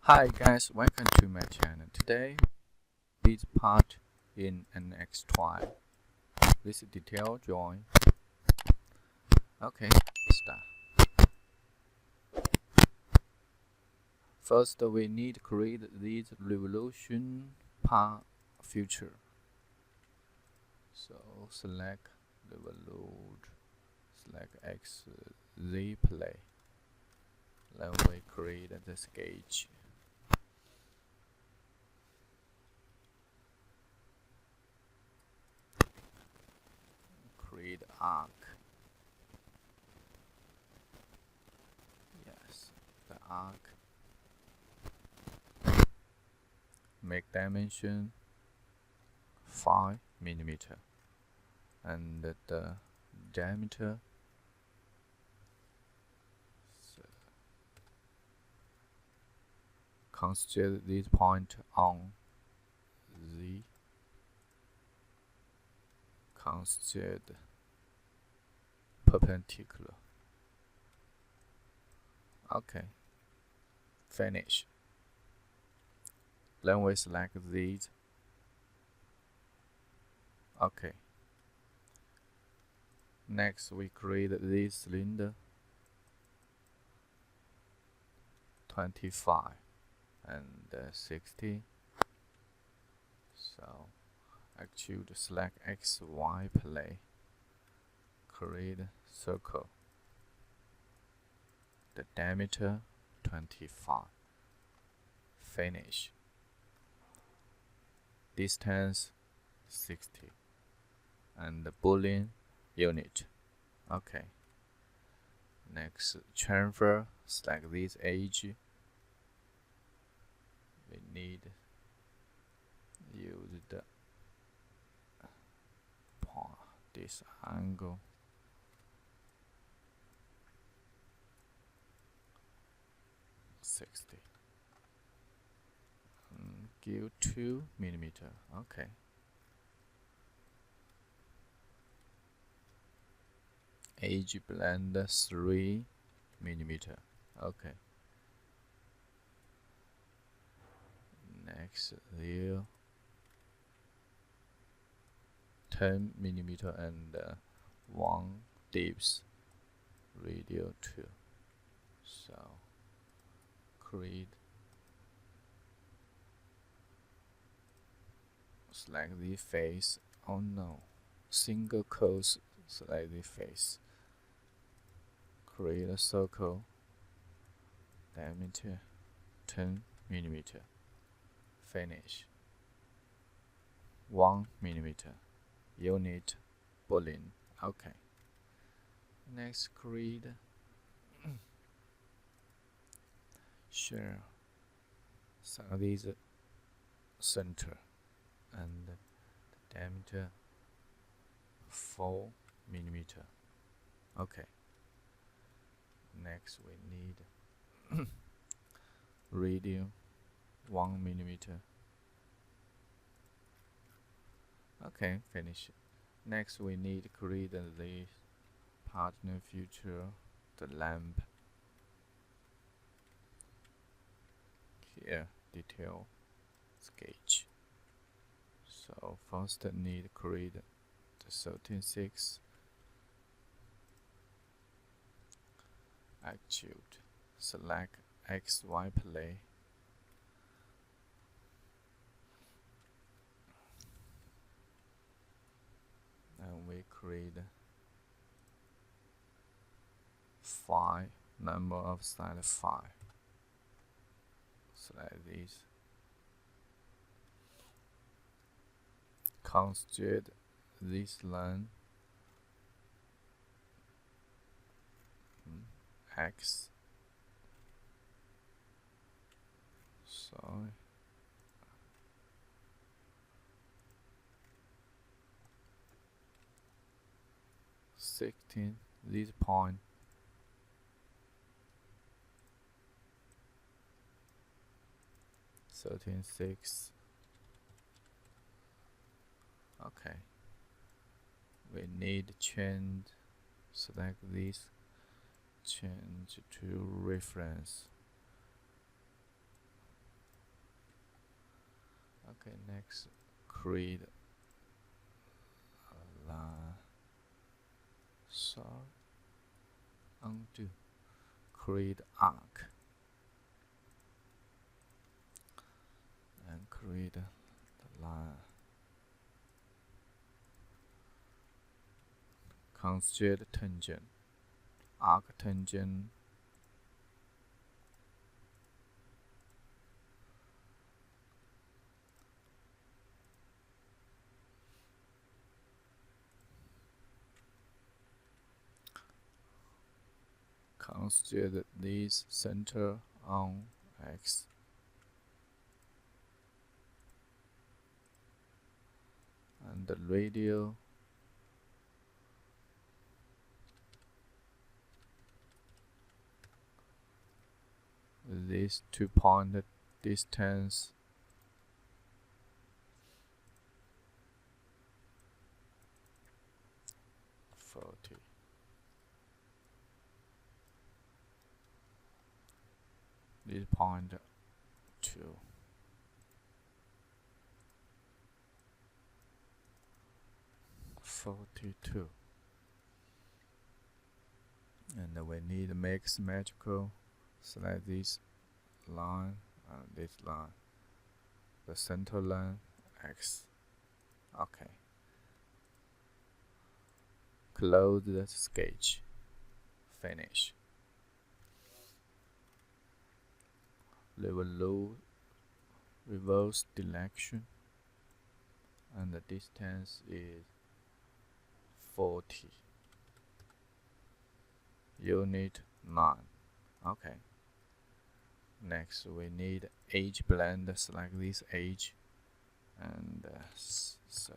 Hi guys, welcome to my channel. Today, this part in NX Try. This detail drawing. Okay, start. First, we need to create this revolution part feature. So select revolute, select X Z play. Then we create the sketch. Create arc. Yes, the arc. Make dimension 5 millimeter, and the diameter consider this point on Z. Consider perpendicular. Okay, finish. Then we select these. Okay. Next, we create this cylinder 25 and 60. So, actually select X, Y plane. Create circle. The diameter 25. Finish. Distance 60. And the Boolean unit. Okay. Next, transfer. Select this edge. We need use the this angle. Give 2 millimeter. Okay. Edge blend 3 millimeter. Okay. Next, there 10 millimeter and 1 dips radial 2. So create. Select the face. Oh no, single curves. Select the face. Create a circle. Diameter 10 millimeter. Finish. 1 millimeter. Unit Boolean. Okay. Next, create share. Select this center and the diameter 4 millimeter. Okay. Next, we need radial 1 millimeter. Okay, finish. Next, we need to create the partner feature, the lamp. Here, detail sketch. So first, need to create the 36. Execute. Select X, Y plane. And we create 5, number of side 5. Select this. Consider this line X. Sorry. This point. $13.6. Okay. We need change. Select this. Change to reference. Okay, next create a line. Sorry, undo. Create arc and create the line. Constraint tangent, arc tangent. Constraint this center on X. And the radial this 2-point distance this point 2. $42. And we need to make symmetrical. Select this line and this line, the center line X. Okay. Close the sketch. Finish. Reverse direction, and the distance is 40. Unit 9. Okay. Next, we need edge blend. Select this edge and 30.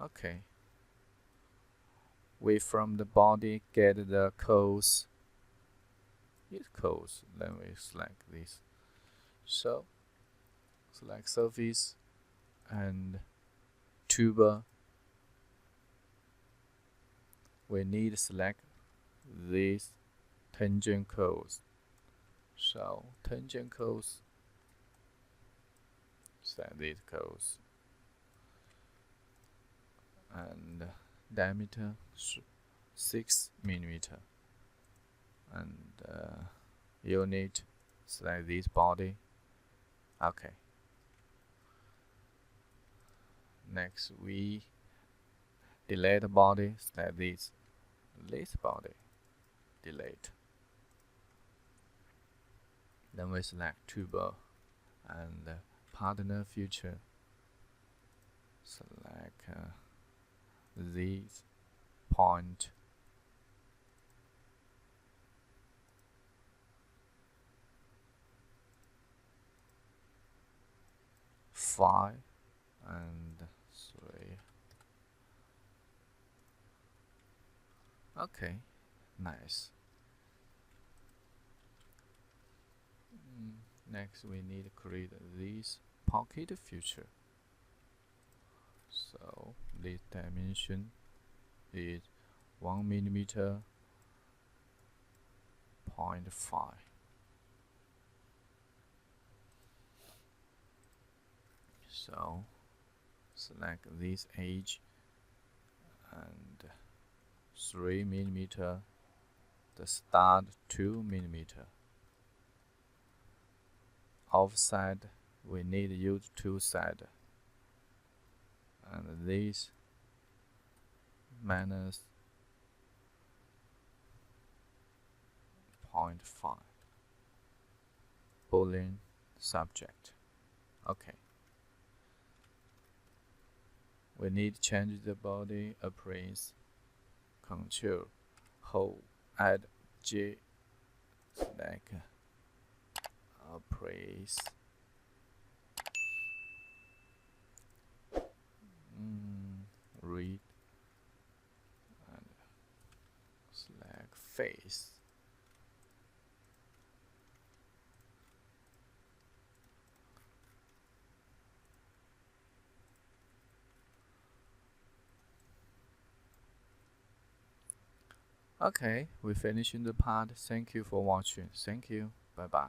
Okay. We from the body get the curves. Then we select this. So select surface and tuber. We need to select these tangent curves. So tangent curves, select these curves, and diameter 6 millimeter, and unit, select this body. Okay. Next, we delete the body. Select this body, delete. Then we select tuber and partner feature. Select this point. Five and 3. Okay, nice. Next, we need to create this pocket feature. So this dimension is 1 millimeter, 0.5. So select this edge and 3 millimeter, the start 2 millimeter. Offset, we need to use 2 side, and this minus 0.5. Boolean subject. Okay. We need to change the body appearance. Control, hold, add J, select appearance. Read and select face. Okay, we finishing the part. Thank you for watching. Thank you. Bye bye.